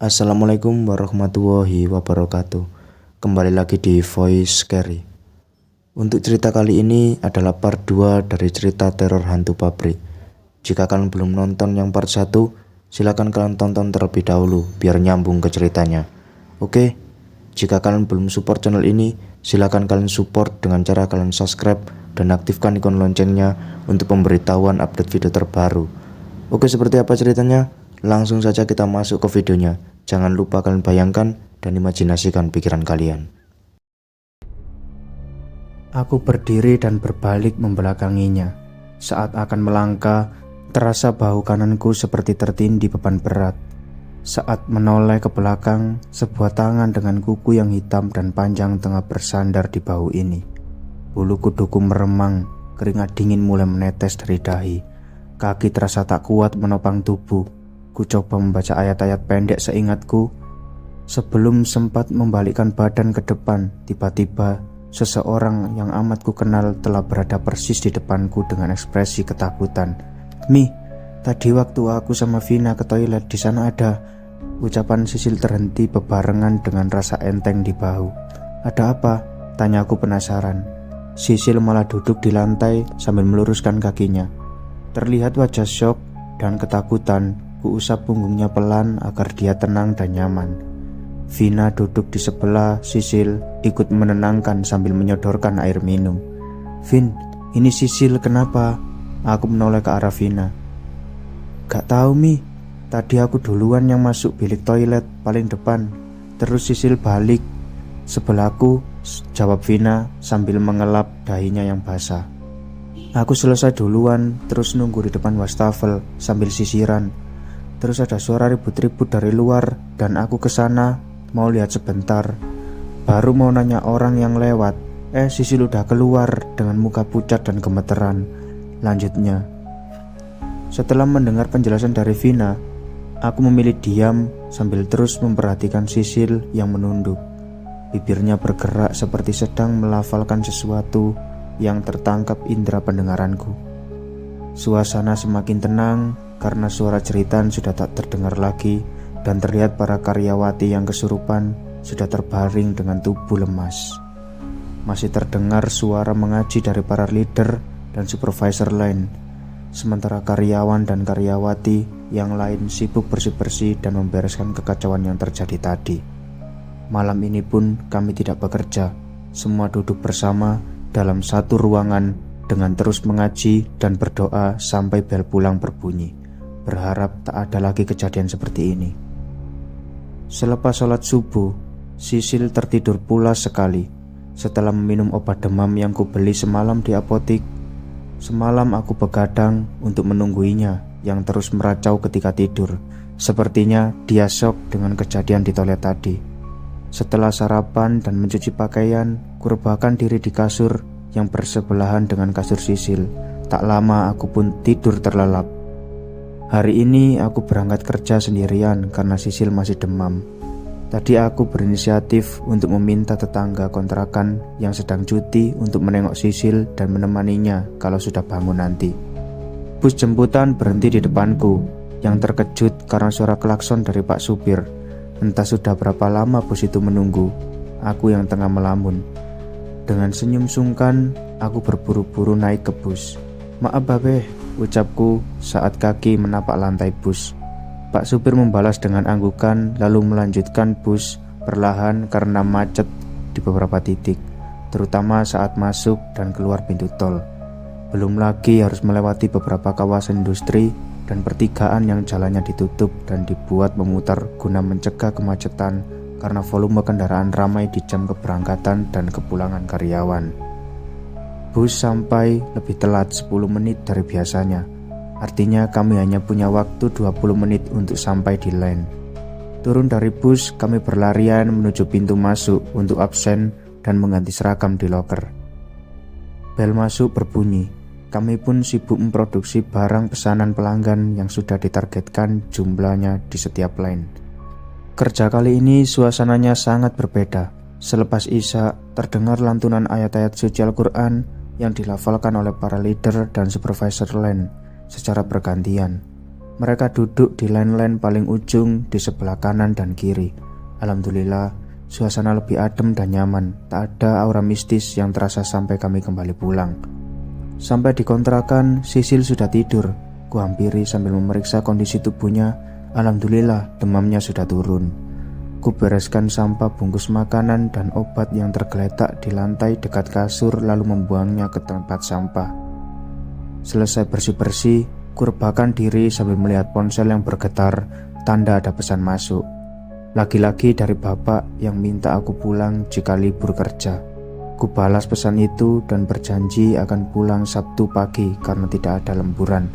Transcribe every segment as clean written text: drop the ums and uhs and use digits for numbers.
Assalamualaikum warahmatullahi wabarakatuh. Kembali lagi di Voice Scary. Untuk cerita kali ini adalah part 2 dari cerita teror hantu pabrik. Jika kalian belum nonton yang part 1, silakan kalian tonton terlebih dahulu biar nyambung ke ceritanya. Oke, jika kalian belum support channel ini, silakan kalian support dengan cara kalian subscribe dan aktifkan ikon loncengnya untuk pemberitahuan update video terbaru. Oke, seperti apa ceritanya? Langsung saja kita masuk ke videonya. Jangan lupa kalian bayangkan dan imajinasikan pikiran kalian. Aku berdiri dan berbalik membelakanginya. Saat akan melangkah, terasa bahu kananku seperti tertindih beban berat. Saat menoleh ke belakang, sebuah tangan dengan kuku yang hitam dan panjang tengah bersandar di bahu ini. Bulu kuduku meremang, keringat dingin mulai menetes dari dahi. Kaki terasa tak kuat menopang tubuh. Ku coba membaca ayat-ayat pendek seingatku. Sebelum sempat membalikkan badan ke depan, tiba-tiba seseorang yang amat ku kenal telah berada persis di depanku dengan ekspresi ketakutan. "Mi, tadi waktu aku sama Vina ke toilet di sana ada." Ucapan Sisil terhenti bebarengan dengan rasa enteng di bahu. "Ada apa?" tanya aku penasaran. Sisil malah duduk di lantai sambil meluruskan kakinya. Terlihat wajah syok dan ketakutan. Ku usap punggungnya pelan agar dia tenang dan nyaman. Vina duduk di sebelah Sisil, ikut menenangkan sambil menyodorkan air minum. "Vin, ini Sisil, kenapa?" Aku menoleh ke arah Vina. "Gak tahu Mi, tadi aku duluan yang masuk bilik toilet paling depan. Terus Sisil balik sebelahku," jawab Vina sambil mengelap dahinya yang basah. "Aku selesai duluan, terus nunggu di depan wastafel sambil sisiran. Terus ada suara ribut-ribut dari luar dan aku kesana mau lihat sebentar. Baru mau nanya orang yang lewat, Sisil udah keluar dengan muka pucat dan gemeteran," lanjutnya. Setelah mendengar penjelasan dari Vina, aku memilih diam sambil terus memperhatikan Sisil yang menunduk. Bibirnya bergerak seperti sedang melafalkan sesuatu yang tertangkap indera pendengaranku. Suasana semakin tenang karena suara jeritan sudah tak terdengar lagi dan terlihat para karyawati yang kesurupan sudah terbaring dengan tubuh lemas. Masih terdengar suara mengaji dari para leader dan supervisor lain, sementara karyawan dan karyawati yang lain sibuk bersih-bersih dan membereskan kekacauan yang terjadi tadi. Malam ini pun kami tidak bekerja, semua duduk bersama dalam satu ruangan dengan terus mengaji dan berdoa sampai bel pulang berbunyi, berharap tak ada lagi kejadian seperti ini. Selepas sholat subuh, Sisil tertidur pulas sekali. Setelah meminum obat demam yang kubeli semalam di apotik, semalam aku begadang untuk menungguinya yang terus meracau ketika tidur. Sepertinya dia syok dengan kejadian di toilet tadi. Setelah sarapan dan mencuci pakaian, kurebahkan diri di kasur yang bersebelahan dengan kasur Sisil. Tak lama aku pun tidur terlelap. Hari ini aku berangkat kerja sendirian karena Sisil masih demam. Tadi aku berinisiatif untuk meminta tetangga kontrakan yang sedang cuti untuk menengok Sisil dan menemaninya kalau sudah bangun nanti. Bus jemputan berhenti di depanku, yang terkejut karena suara klakson dari Pak Supir. Entah sudah berapa lama bus itu menunggu, aku yang tengah melamun. Dengan senyum sungkan, aku berburu-buru naik ke bus. "Maaf Babe," ucapku saat kaki menapak lantai bus. Pak supir membalas dengan anggukan lalu melanjutkan bus perlahan karena macet di beberapa titik, terutama saat masuk dan keluar pintu tol. Belum lagi harus melewati beberapa kawasan industri dan pertigaan yang jalannya ditutup dan dibuat memutar guna mencegah kemacetan karena volume kendaraan ramai di jam keberangkatan dan kepulangan karyawan. Bus sampai lebih telat 10 menit dari biasanya. Artinya kami hanya punya waktu 20 menit untuk sampai di line. Turun dari bus, kami berlarian menuju pintu masuk untuk absen dan mengganti seragam di loker. Bel masuk berbunyi. Kami pun sibuk memproduksi barang pesanan pelanggan yang sudah ditargetkan jumlahnya di setiap line. Kerja kali ini suasananya sangat berbeda. Selepas Isya, terdengar lantunan ayat-ayat suci Al-Quran yang dilafalkan oleh para leader dan supervisor lain secara bergantian. Mereka duduk di line-line paling ujung di sebelah kanan dan kiri. Alhamdulillah, suasana lebih adem dan nyaman. Tak ada aura mistis yang terasa sampai kami kembali pulang. Sampai di kontrakan, Sisil sudah tidur. Kuhampiri sambil memeriksa kondisi tubuhnya. Alhamdulillah, demamnya sudah turun. Ku bereskan sampah bungkus makanan dan obat yang tergeletak di lantai dekat kasur lalu membuangnya ke tempat sampah. Selesai bersih-bersih, ku rebahkan diri sambil melihat ponsel yang bergetar, tanda ada pesan masuk. Lagi-lagi dari bapak yang minta aku pulang jika libur kerja. Ku balas pesan itu dan berjanji akan pulang Sabtu pagi karena tidak ada lemburan.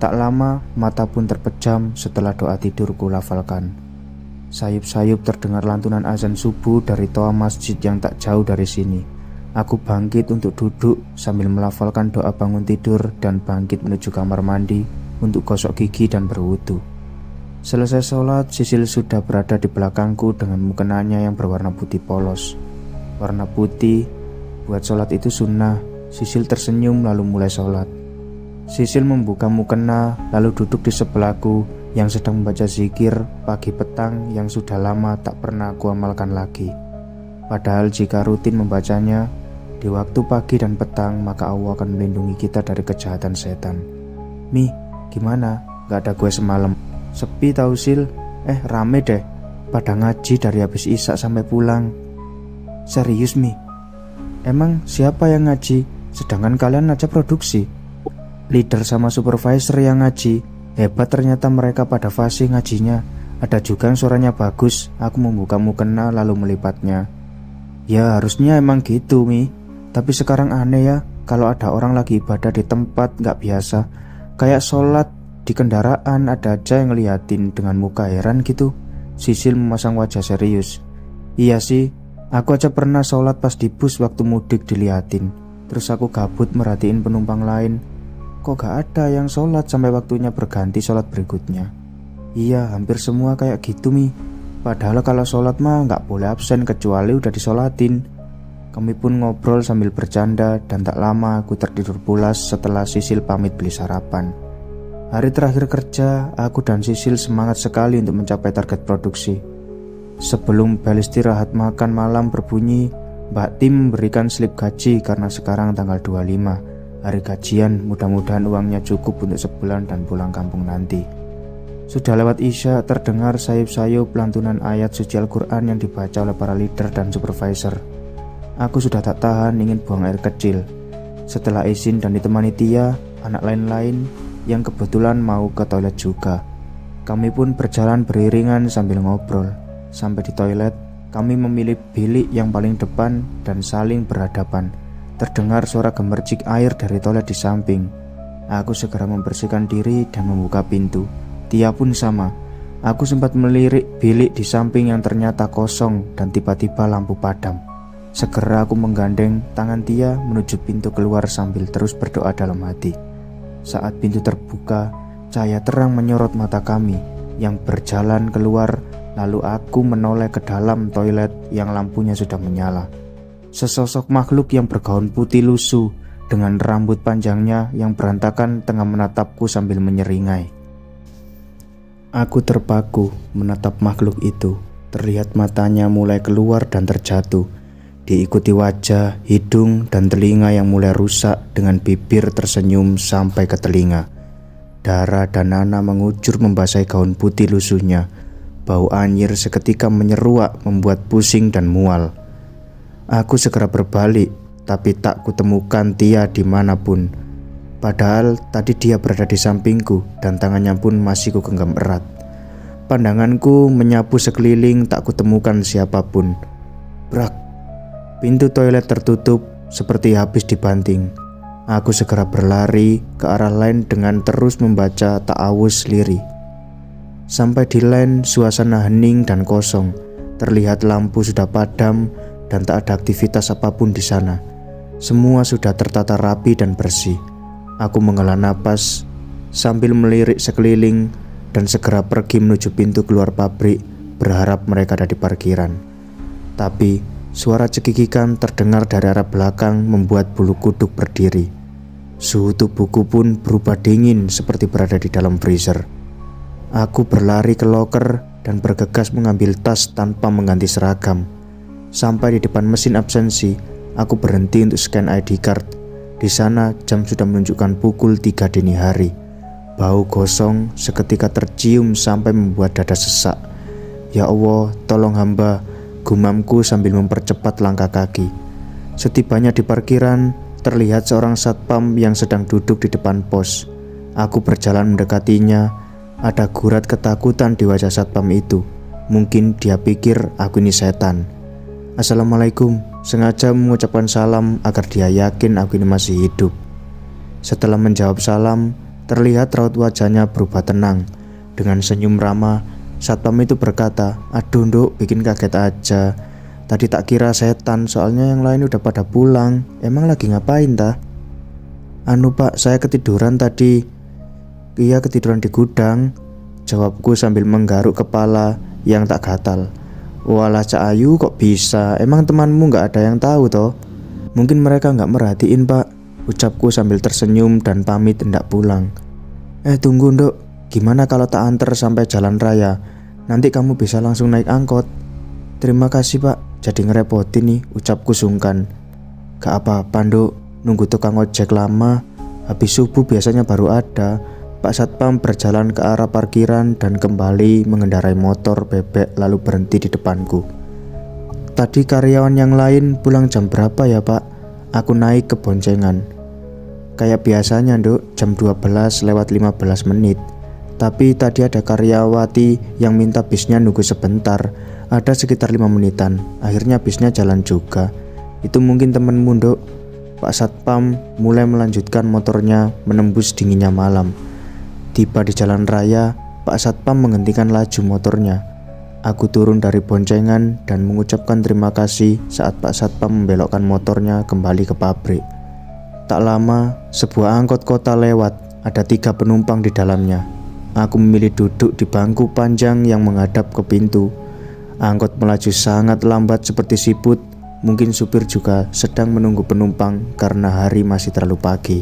Tak lama, mata pun terpejam setelah doa tidur ku lafalkan. Sayup-sayup terdengar lantunan azan subuh dari toa masjid yang tak jauh dari sini. Aku bangkit untuk duduk sambil melafalkan doa bangun tidur dan bangkit menuju kamar mandi untuk gosok gigi dan berwudu. Selesai sholat, Sisil sudah berada di belakangku dengan mukenanya yang berwarna putih polos. Warna putih, buat sholat itu sunnah. Sisil tersenyum lalu mulai sholat. Sisil membuka mukena lalu duduk di sebelahku yang sedang membaca zikir pagi petang yang sudah lama tak pernah aku amalkan lagi. Padahal jika rutin membacanya di waktu pagi dan petang, maka Allah akan melindungi kita dari kejahatan setan. Mi, gimana? Gak ada gue semalam. Sepi tau Sil. Rame deh. Pada ngaji dari habis isya sampai pulang. Serius Mi? Emang siapa yang ngaji? Sedangkan kalian aja produksi. Leader sama supervisor yang ngaji. Hebat ternyata mereka pada fasih ngajinya. Ada juga yang suaranya bagus. Aku membuka mukena lalu melipatnya. Ya harusnya emang gitu Mi. Tapi sekarang aneh ya, kalau ada orang lagi ibadah di tempat gak biasa, kayak sholat di kendaraan ada aja yang ngeliatin dengan muka heran gitu. Sisil memasang wajah serius. Iya sih, aku aja pernah sholat pas di bus waktu mudik diliatin. Terus aku gabut merhatiin penumpang lain. Kok gak ada yang sholat sampai waktunya berganti sholat berikutnya. Iya, hampir semua kayak gitu Mi. Padahal kalau sholat mah gak boleh absen kecuali udah disolatin. Kami pun ngobrol sambil bercanda dan tak lama aku tertidur pulas setelah Sisil pamit beli sarapan. Hari terakhir kerja, aku dan Sisil semangat sekali untuk mencapai target produksi. Sebelum bel istirahat makan malam berbunyi, Mbak Tim memberikan slip gaji karena sekarang tanggal 25. Hari gajian, mudah-mudahan uangnya cukup untuk sebulan dan pulang kampung nanti. Sudah lewat isya, terdengar sayup-sayup lantunan ayat suci Al-Quran yang dibaca oleh para leader dan supervisor. Aku sudah tak tahan ingin buang air kecil. Setelah izin dan ditemani Tia, anak lain-lain yang kebetulan mau ke toilet juga. Kami pun berjalan beriringan sambil ngobrol. Sampai di toilet, kami memilih bilik yang paling depan dan saling berhadapan. Terdengar suara gemercik air dari toilet di samping. Aku segera membersihkan diri dan membuka pintu. Tia pun sama. Aku sempat melirik bilik di samping yang ternyata kosong dan tiba-tiba lampu padam. Segera aku menggandeng tangan Tia menuju pintu keluar sambil terus berdoa dalam hati. Saat pintu terbuka, cahaya terang menyorot mata kami yang berjalan keluar, lalu aku menoleh ke dalam toilet yang lampunya sudah menyala. Sesosok makhluk yang bergaun putih lusuh dengan rambut panjangnya yang berantakan tengah menatapku sambil menyeringai. Aku terpaku menatap makhluk itu. Terlihat matanya mulai keluar dan terjatuh, diikuti wajah, hidung, dan telinga yang mulai rusak dengan bibir tersenyum sampai ke telinga. Darah dan nanah mengucur membasahi gaun putih lusuhnya. Bau anyir seketika menyeruak membuat pusing dan mual. Aku segera berbalik, tapi tak kutemukan Tia dimanapun. Padahal tadi dia berada di sampingku dan tangannya pun masih kugenggam erat. Pandanganku menyapu sekeliling, tak kutemukan siapapun. Brak! Pintu toilet tertutup seperti habis dibanting. Aku segera berlari ke arah lain dengan terus membaca ta'awuz lirih. Sampai di lain, suasana hening dan kosong. Terlihat lampu sudah padam dan tak ada aktivitas apapun di sana. Semua sudah tertata rapi dan bersih. Aku menghela napas sambil melirik sekeliling dan segera pergi menuju pintu keluar pabrik, berharap mereka ada di parkiran. Tapi suara cekikikan terdengar dari arah belakang membuat bulu kuduk berdiri. Suhu tubuhku pun berubah dingin seperti berada di dalam freezer. Aku berlari ke loker dan bergegas mengambil tas tanpa mengganti seragam. Sampai di depan mesin absensi, aku berhenti untuk scan ID card. Di sana jam sudah menunjukkan pukul 3 dini hari. Bau gosong seketika tercium sampai membuat dada sesak. Ya Allah, tolong hamba, gumamku sambil mempercepat langkah kaki. Setibanya di parkiran, terlihat seorang satpam yang sedang duduk di depan pos. Aku berjalan mendekatinya. Ada gurat ketakutan di wajah satpam itu. Mungkin dia pikir aku ini setan. Assalamualaikum, sengaja mengucapkan salam agar dia yakin aku ini masih hidup. Setelah menjawab salam, terlihat raut wajahnya berubah tenang. Dengan senyum ramah, satpam itu berkata, "Aduh nduk, bikin kaget aja. Tadi tak kira setan, soalnya yang lain udah pada pulang. Emang lagi ngapain tah?" "Anu pak, saya ketiduran tadi." "Iya, ketiduran di gudang," jawabku sambil menggaruk kepala yang tak gatal. "Walah Cak Ayu, kok bisa? Emang temanmu gak ada yang tahu toh?" "Mungkin mereka gak merhatiin pak," ucapku sambil tersenyum dan pamit hendak pulang. Tunggu nduk, gimana kalau tak anter sampai jalan raya? Nanti kamu bisa langsung naik angkot." "Terima kasih pak, jadi ngerepotin nih," ucapku sungkan. "Gak apa-apa nduk, nunggu tukang ojek lama. Habis subuh biasanya baru ada." Pak Satpam berjalan ke arah parkiran dan kembali mengendarai motor bebek lalu berhenti di depanku. "Tadi karyawan yang lain pulang jam berapa ya pak?" Aku naik ke boncengan. "Kayak biasanya nduk, jam 12 lewat 15 menit. Tapi tadi ada karyawati yang minta bisnya nunggu sebentar. Ada sekitar 5 menitan. Akhirnya bisnya jalan juga. Itu mungkin temenmu nduk." Pak Satpam mulai melanjutkan motornya menembus dinginnya malam. Tiba di jalan raya, Pak Satpam menghentikan laju motornya. Aku turun dari boncengan dan mengucapkan terima kasih saat Pak Satpam membelokkan motornya kembali ke pabrik. Tak lama, sebuah angkot kota lewat. Ada 3 penumpang di dalamnya. Aku memilih duduk di bangku panjang yang menghadap ke pintu. Angkot melaju sangat lambat seperti siput. Mungkin supir juga sedang menunggu penumpang karena hari masih terlalu pagi.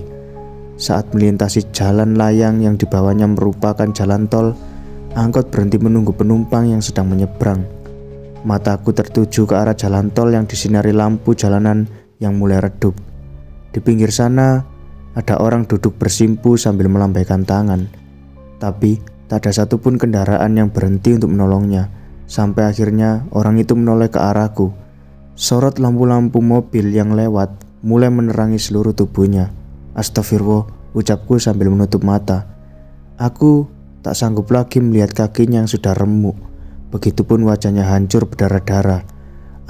Saat melintasi jalan layang yang dibawahnya merupakan jalan tol, angkot berhenti menunggu penumpang yang sedang menyeberang. Mataku tertuju ke arah jalan tol yang disinari lampu jalanan yang mulai redup. Di pinggir sana, ada orang duduk bersimpu sambil melambaikan tangan. Tapi tak ada satupun kendaraan yang berhenti untuk menolongnya. Sampai akhirnya orang itu menoleh ke arahku. Sorot lampu-lampu mobil yang lewat mulai menerangi seluruh tubuhnya. "Astagfirullah," ucapku sambil menutup mata. Aku tak sanggup lagi melihat kakinya yang sudah remuk. Begitupun wajahnya hancur berdarah-darah.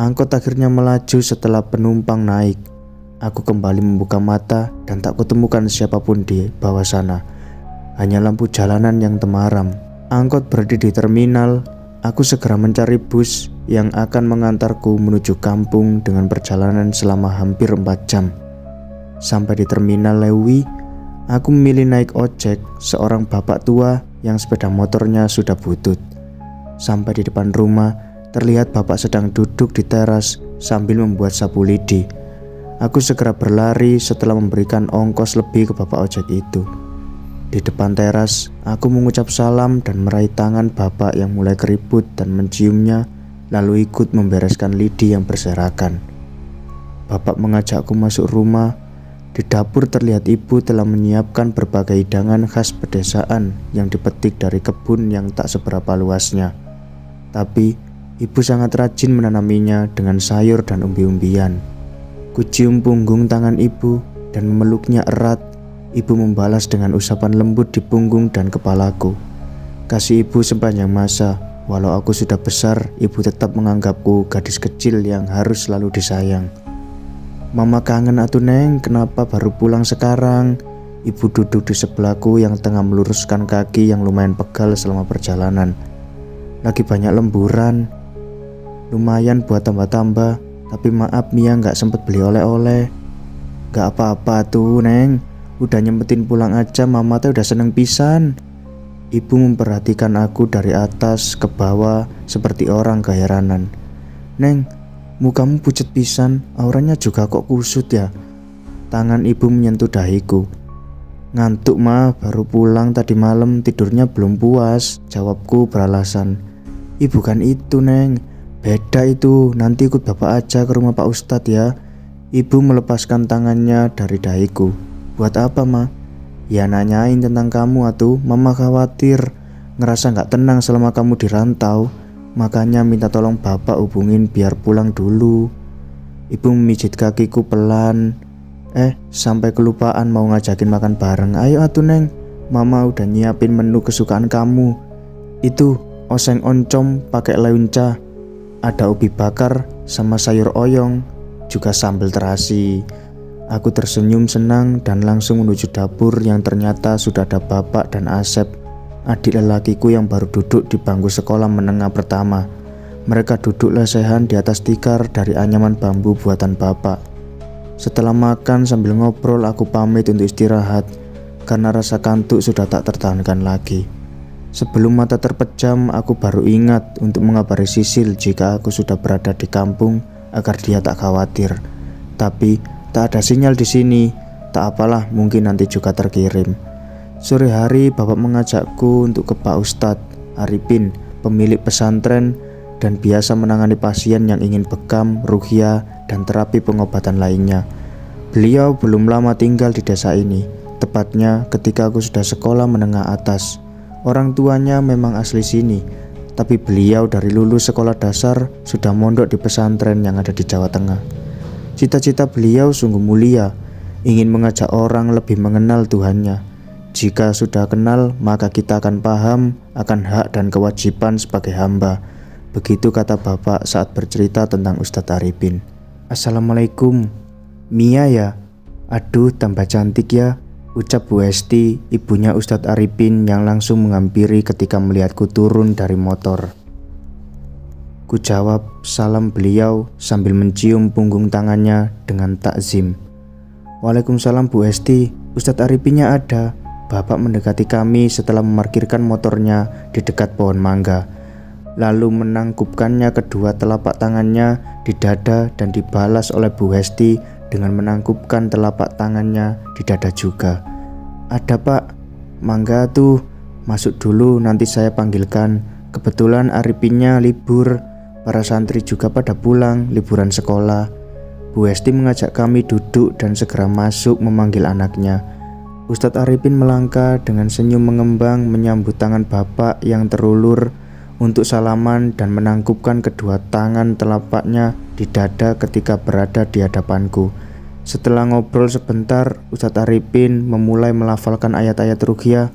Angkot akhirnya melaju setelah penumpang naik. Aku kembali membuka mata dan tak kutemukan siapapun di bawah sana. Hanya lampu jalanan yang temaram. Angkot berhenti di terminal. Aku segera mencari bus yang akan mengantarku menuju kampung dengan perjalanan selama hampir 4 jam. Sampai di terminal Lewi, aku memilih naik ojek seorang bapak tua yang sepeda motornya sudah butut. Sampai di depan rumah, terlihat bapak sedang duduk di teras sambil membuat sapu lidi. Aku segera berlari setelah memberikan ongkos lebih ke bapak ojek itu. Di depan teras, aku mengucap salam dan meraih tangan bapak yang mulai keriput dan menciumnya, lalu ikut membereskan lidi yang berserakan. Bapak mengajakku masuk rumah. Di dapur terlihat ibu telah menyiapkan berbagai hidangan khas pedesaan yang dipetik dari kebun yang tak seberapa luasnya. Tapi ibu sangat rajin menanaminya dengan sayur dan umbi-umbian. Kucium punggung tangan ibu dan memeluknya erat. Ibu membalas dengan usapan lembut di punggung dan kepalaku. Kasih ibu sepanjang masa. Walau aku sudah besar, ibu tetap menganggapku gadis kecil yang harus selalu disayang. "Mama kangen atuh Neng, kenapa baru pulang sekarang?" Ibu duduk di sebelahku yang tengah meluruskan kaki yang lumayan pegal selama perjalanan. "Lagi banyak lemburan. Lumayan buat tambah-tambah, tapi maaf Mia gak sempet beli oleh-oleh." "Gak apa-apa tuh Neng, udah nyempetin pulang aja, mama tuh udah seneng pisan." Ibu memperhatikan aku dari atas ke bawah seperti orang keheranan. "Neng, mukamu pucet pisan, auranya juga kok kusut ya?" Tangan ibu menyentuh dahiku. Ngantuk mah, baru pulang tadi malam, tidurnya belum puas, jawabku beralasan. Ih bukan itu Neng, beda itu, nanti ikut bapak aja ke rumah Pak Ustadz ya. Ibu melepaskan tangannya dari dahiku. Buat apa ma? Ya nanyain tentang kamu atuh, mama khawatir, ngerasa gak tenang selama kamu di rantau. Makanya minta tolong bapak hubungin biar pulang dulu. Ibu memijit kakiku pelan. Sampai kelupaan mau ngajakin makan bareng. Ayo atuh Neng, mama udah nyiapin menu kesukaan kamu. Itu oseng oncom pakai leunca, ada ubi bakar sama sayur oyong, juga sambal terasi. Aku tersenyum senang dan langsung menuju dapur yang ternyata sudah ada bapak dan Asep, adik lelakiku yang baru duduk di bangku sekolah menengah pertama. Mereka duduk lesehan di atas tikar dari anyaman bambu buatan bapak. Setelah makan sambil ngobrol, aku pamit untuk istirahat karena rasa kantuk sudah tak tertahankan lagi. Sebelum mata terpejam, aku baru ingat untuk mengabari Sisil jika aku sudah berada di kampung agar dia tak khawatir. Tapi tak ada sinyal di sini. Tak apalah, mungkin nanti juga terkirim. Sore hari bapak mengajakku untuk ke Pak Ustadz Arifin, pemilik pesantren dan biasa menangani pasien yang ingin bekam, ruqyah, dan terapi pengobatan lainnya. Beliau belum lama tinggal di desa ini, tepatnya ketika aku sudah sekolah menengah atas. Orang tuanya memang asli sini, tapi beliau dari lulus sekolah dasar sudah mondok di pesantren yang ada di Jawa Tengah. Cita-cita beliau sungguh mulia, ingin mengajak orang lebih mengenal Tuhannya. Jika sudah kenal, maka kita akan paham akan hak dan kewajiban sebagai hamba. Begitu kata bapak saat bercerita tentang Ustadz Arifin. Assalamualaikum, Mia ya? Aduh tambah cantik ya, ucap Bu Esti, ibunya Ustadz Arifin yang langsung menghampiri ketika melihatku turun dari motor. Ku jawab salam beliau sambil mencium punggung tangannya dengan takzim. Waalaikumsalam Bu Esti, Ustadz Arifinnya ada. Bapak mendekati kami setelah memarkirkan motornya di dekat pohon mangga, lalu menangkupkannya kedua telapak tangannya di dada dan dibalas oleh Bu Hesti dengan menangkupkan telapak tangannya di dada juga. Ada pak, mangga tuh, masuk dulu nanti saya panggilkan. Kebetulan Arifinnya libur, para santri juga pada pulang liburan sekolah. Bu Hesti mengajak kami duduk dan segera masuk memanggil anaknya. Ustadz Arifin melangkah dengan senyum mengembang menyambut tangan bapak yang terulur untuk salaman dan menangkupkan kedua tangan telapaknya di dada ketika berada di hadapanku. Setelah ngobrol sebentar, Ustadz Arifin memulai melafalkan ayat-ayat ruqyah.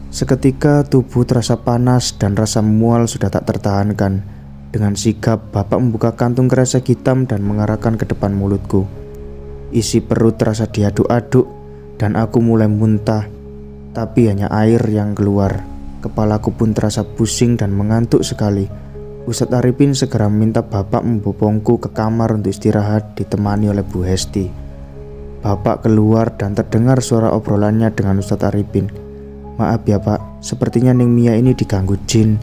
Seketika tubuh terasa panas dan rasa mual sudah tak tertahankan. Dengan sigap, bapak membuka kantung kresek hitam dan mengarahkan ke depan mulutku. Isi perut terasa diaduk-aduk dan aku mulai muntah, tapi hanya air yang keluar. Kepalaku pun terasa pusing dan mengantuk sekali. Ustadz Arifin segera meminta bapak membopongku ke kamar untuk istirahat ditemani oleh Bu Hesti. Bapak keluar dan terdengar suara obrolannya dengan Ustadz Arifin. Maaf ya pak, sepertinya Neng Mia ini diganggu jin.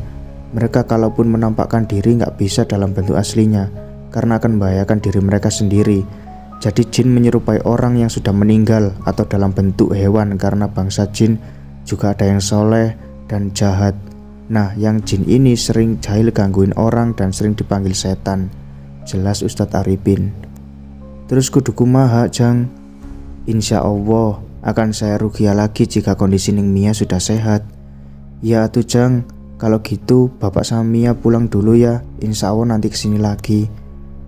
Mereka kalaupun menampakkan diri gak bisa dalam bentuk aslinya, karena akan membahayakan diri mereka sendiri. Jadi jin menyerupai orang yang sudah meninggal atau dalam bentuk hewan, karena bangsa jin juga ada yang soleh dan jahat. Nah, yang jin ini sering jahil gangguin orang dan sering dipanggil setan, jelas Ustadz Arifin. Terus kudu kumaha Jang? Insya Allah akan saya ruqyah lagi jika kondisi Neng Mia sudah sehat. Ya atuh Jang, kalau gitu bapak sama Mia pulang dulu ya, insya Allah nanti kesini lagi.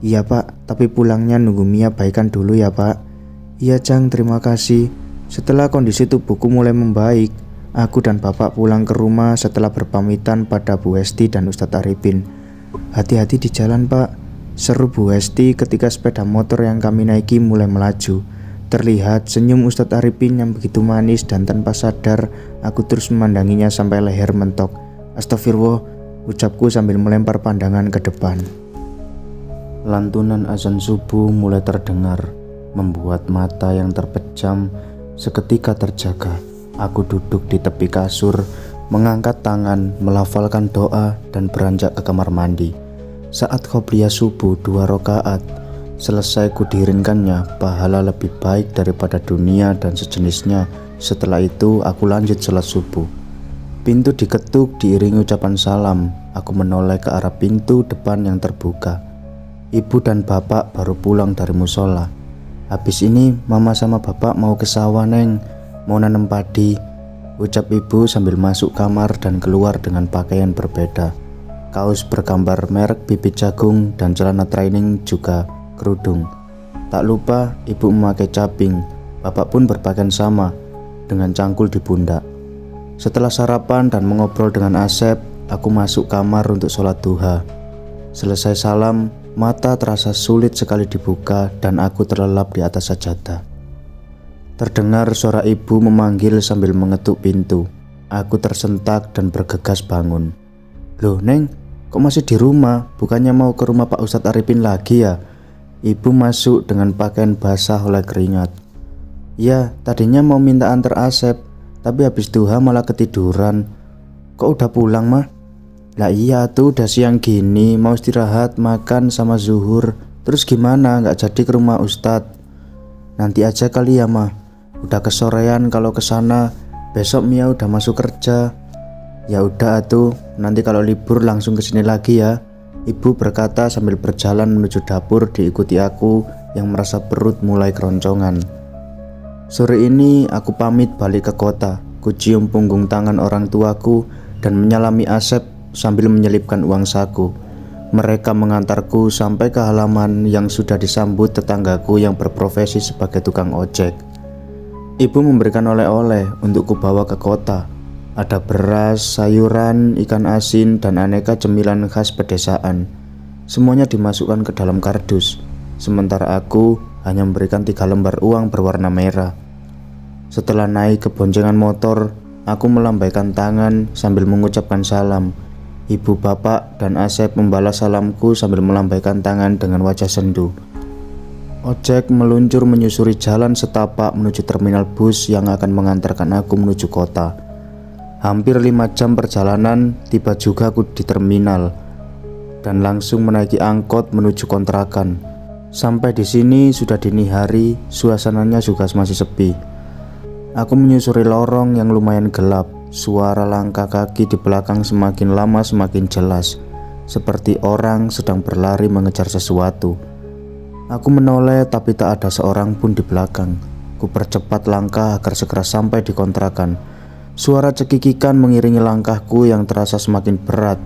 Iya pak, tapi pulangnya nunggu Mia baikan dulu ya pak. Iya Jang, terima kasih. Setelah kondisi tubuhku mulai membaik, aku dan bapak pulang ke rumah setelah berpamitan pada Bu Hesti dan Ustadz Arifin. Hati-hati di jalan pak, seru Bu Hesti ketika sepeda motor yang kami naiki mulai melaju. Terlihat senyum Ustadz Arifin yang begitu manis dan tanpa sadar aku terus memandanginya sampai leher mentok. Astagfirullah, ucapku sambil melempar pandangan ke depan. Lantunan azan subuh mulai terdengar, membuat mata yang terpejam seketika terjaga. Aku duduk di tepi kasur, mengangkat tangan, melafalkan doa dan beranjak ke kamar mandi. Saat qobliyah subuh 2 rakaat selesai kudirinkannya, pahala lebih baik daripada dunia dan sejenisnya Setelah itu aku lanjut sholat subuh. Pintu diketuk diiringi ucapan salam. Aku menoleh ke arah pintu depan yang terbuka. Ibu dan bapak baru pulang dari musola. Habis ini mama sama bapak mau ke sawah neng, mau nanam padi, ucap ibu sambil masuk kamar dan keluar dengan pakaian berbeda. Kaos bergambar merek bibit jagung dan celana training juga kerudung. Tak lupa ibu memakai caping, bapak pun berpakaian sama dengan cangkul di pundak. Setelah sarapan dan mengobrol dengan Asep, aku masuk kamar untuk sholat duha. Selesai salam, mata terasa sulit sekali dibuka dan aku terlelap di atas sajadah. Terdengar suara ibu memanggil sambil mengetuk pintu. Aku tersentak dan bergegas bangun. Loh Neng, kok masih di rumah? Bukannya mau ke rumah Pak Ustadz Arifin lagi ya? Ibu masuk dengan pakaian basah oleh keringat. Ya, tadinya mau minta antar Asep, tapi habis duha malah ketiduran. Kok udah pulang mah? Lah iya tuh udah siang gini, mau istirahat, makan sama zuhur. Terus gimana, gak jadi ke rumah Ustadz? Nanti aja kali ya mah. Udah kesorean kalau kesana, besok Mia udah masuk kerja. Ya udah tuh, nanti kalau libur langsung kesini lagi ya. Ibu berkata sambil berjalan menuju dapur diikuti aku yang merasa perut mulai keroncongan. Sore ini aku pamit balik ke kota. Kucium punggung tangan orang tuaku dan menyalami Asep sambil menyelipkan uang saku. Mereka mengantarku sampai ke halaman yang sudah disambut tetanggaku yang berprofesi sebagai tukang ojek. Ibu memberikan oleh-oleh untuk kubawa ke kota. Ada beras, sayuran, ikan asin, dan aneka cemilan khas pedesaan. Semuanya dimasukkan ke dalam kardus. Sementara aku hanya memberikan 3 lembar uang berwarna merah. Setelah naik ke boncengan motor, aku melambaikan tangan sambil mengucapkan salam. Ibu, bapak, dan Asep membalas salamku sambil melambaikan tangan dengan wajah sendu. Ojek meluncur menyusuri jalan setapak menuju terminal bus yang akan mengantarkan aku menuju kota. Hampir 5 jam perjalanan, tiba juga aku di terminal dan langsung menaiki angkot menuju kontrakan. Sampai di sini sudah dini hari, suasananya juga masih sepi. Aku menyusuri lorong yang lumayan gelap. Suara langkah kaki di belakang semakin lama semakin jelas, seperti orang sedang berlari mengejar sesuatu. Aku menoleh tapi tak ada seorang pun di belakang. Ku percepat langkah agar segera sampai di kontrakan. Suara cekikikan mengiringi langkahku yang terasa semakin berat.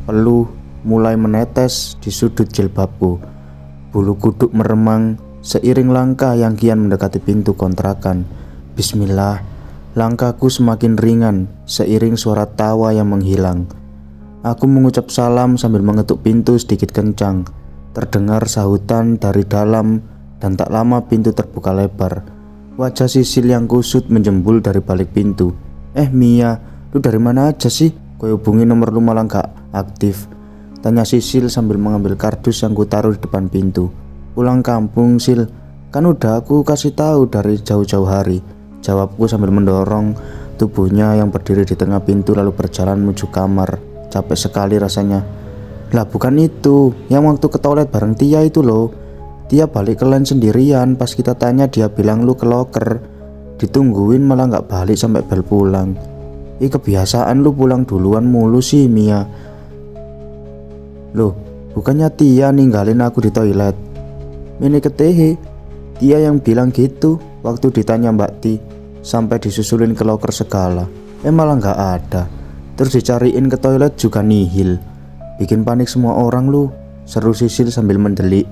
Peluh mulai menetes di sudut jilbabku. Bulu kuduk meremang seiring langkah yang kian mendekati pintu kontrakan. Bismillah, langkahku semakin ringan seiring suara tawa yang menghilang. Aku mengucap salam sambil mengetuk pintu sedikit kencang. Terdengar sahutan dari dalam dan tak lama pintu terbuka lebar. Wajah Sisil yang kusut menjembul dari balik pintu. Mia, lu dari mana aja sih? Kau hubungi nomor lu malah gak aktif, tanya Sisil sambil mengambil kardus yang kutaruh di depan pintu. Pulang kampung Sil, kan udah aku kasih tahu dari jauh-jauh hari, jawabku sambil mendorong tubuhnya yang berdiri di tengah pintu lalu berjalan menuju kamar. Capek sekali rasanya. Lah bukan itu, yang waktu ke toilet bareng Tia itu loh. Tia balik ke lain sendirian, pas kita tanya dia bilang lu ke loker. Ditungguin malah gak balik sampai bel pulang. Kebiasaan lu pulang duluan mulu sih Mia. Loh, bukannya Tia ninggalin aku di toilet? Ini ketehe, Tia yang bilang gitu waktu ditanya Mbak Ti. Sampai disusulin ke loker segala, malah gak ada. Terus dicariin ke toilet juga nihil. Bikin panik semua orang lu, seru Sisil sambil mendelik.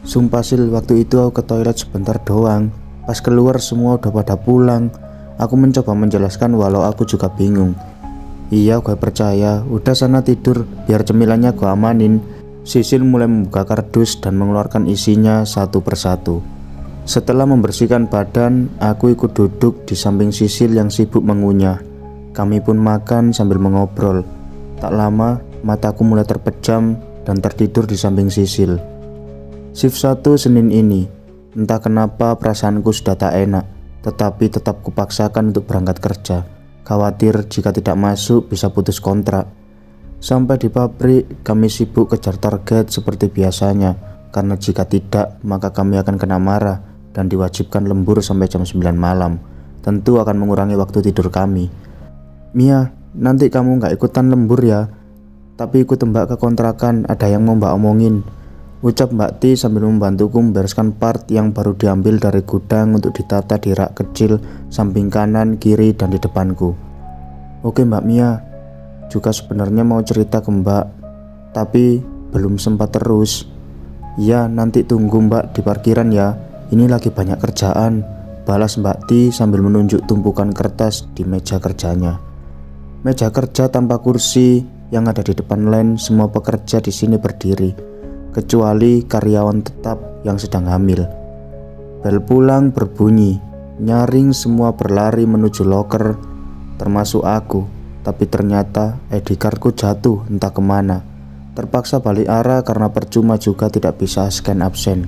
Sumpah Sil, waktu itu aku ke toilet sebentar doang. Pas keluar semua udah pada pulang. Aku mencoba menjelaskan walau aku juga bingung. Iya gue percaya, udah sana tidur biar cemilannya gue amanin. Sisil mulai membuka kardus dan mengeluarkan isinya satu persatu. Setelah membersihkan badan, aku ikut duduk di samping Sisil yang sibuk mengunyah. Kami pun makan sambil mengobrol. Tak lama mataku mulai terpejam dan tertidur di samping Sisil. Shift 1 Senin ini, entah kenapa perasaanku sudah tak enak, tetapi tetap kupaksakan untuk berangkat kerja. Khawatir jika tidak masuk bisa putus kontrak. Sampai di pabrik, kami sibuk kejar target seperti biasanya, karena jika tidak, maka kami akan kena marah dan diwajibkan lembur sampai jam 9 malam. tentu akan mengurangi waktu tidur kami. "Mia, nanti kamu gak ikutan lembur ya, tapi ikut Mbak ke kontrakan, ada yang mau Mbak omongin," ucap Mbak Ti sambil membantuku membereskan part yang baru diambil dari gudang untuk ditata di rak kecil samping kanan, kiri, dan di depanku. "Oke Mbak Mia, juga sebenarnya mau cerita ke Mbak, tapi belum sempat terus." "Ya, nanti tunggu Mbak di parkiran ya, ini lagi banyak kerjaan," balas Mbak Ti sambil menunjuk tumpukan kertas di meja kerjanya. Meja kerja tanpa kursi yang ada di depan line. Semua pekerja di sini berdiri, kecuali karyawan tetap yang sedang hamil. Bel pulang berbunyi, nyaring semua berlari menuju loker, termasuk aku. Tapi ternyata ID cardku jatuh entah kemana. Terpaksa balik arah karena percuma juga tidak bisa scan absen.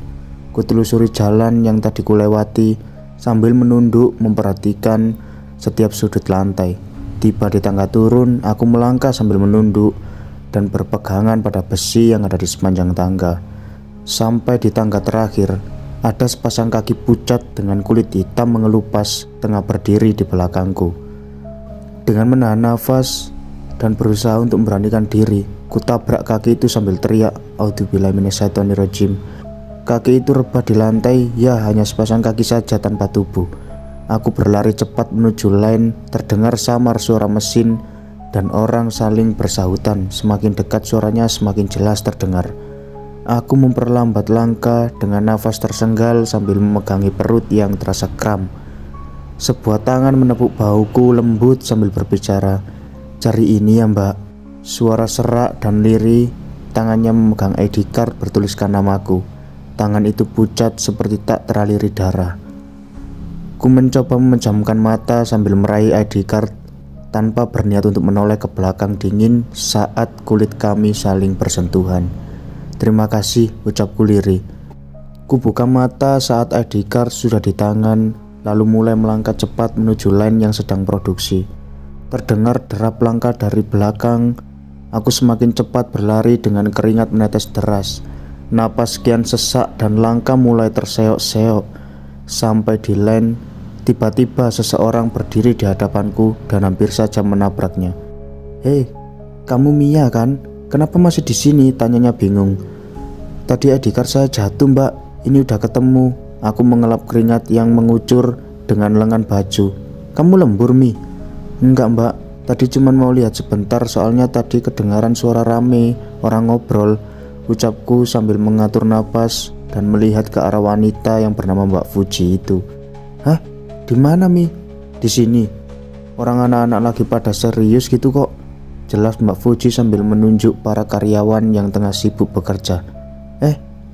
Kutelusuri jalan yang tadi kulewati sambil menunduk memperhatikan setiap sudut lantai. Tiba di tangga turun, aku melangkah sambil menunduk dan berpegangan pada besi yang ada di sepanjang tangga. Sampai di tangga terakhir, ada sepasang kaki pucat dengan kulit hitam mengelupas tengah berdiri di belakangku. Dengan menahan nafas dan berusaha untuk memberanikan diri, kutabrak kaki itu sambil teriak, "Auzubillahi minasyaitonirrajim." Kaki itu rebah di lantai, ya hanya sepasang kaki saja tanpa tubuh. Aku berlari cepat menuju line, terdengar samar suara mesin dan orang saling bersahutan. Semakin dekat suaranya semakin jelas terdengar. Aku memperlambat langkah dengan nafas tersenggal sambil memegangi perut yang terasa kram. Sebuah tangan menepuk bahuku lembut sambil berbicara, "Cari ini ya Mbak." Suara serak dan lirih. Tangannya memegang ID card bertuliskan namaku. Tangan itu pucat seperti tak teraliri darah. Ku mencoba memejamkan mata sambil meraih ID card tanpa berniat untuk menoleh ke belakang dingin saat kulit kami saling bersentuhan. "Terima kasih," ucapku lirih. Ku buka mata saat ID card sudah di tangan, lalu mulai melangkah cepat menuju line yang sedang produksi. Terdengar derap langkah dari belakang. Aku semakin cepat berlari dengan keringat menetes deras. Napas kian sesak dan langkah mulai terseok-seok. Sampai di line, tiba-tiba seseorang berdiri di hadapanku dan hampir saja menabraknya. "Hei, kamu Mia kan? Kenapa masih di sini?" tanyanya bingung. "Tadi ID card saya jatuh Mbak, ini udah ketemu." Aku mengelap keringat yang mengucur dengan lengan baju. "Kamu lembur Mi?" "Enggak Mbak, tadi cuma mau lihat sebentar soalnya tadi kedengaran suara rame, orang ngobrol," ucapku sambil mengatur napas dan melihat ke arah wanita yang bernama Mbak Fuji itu. "Hah? Di mana Mi?" "Di sini. Orang anak-anak lagi pada serius gitu kok," jelas Mbak Fuji sambil menunjuk para karyawan yang tengah sibuk bekerja.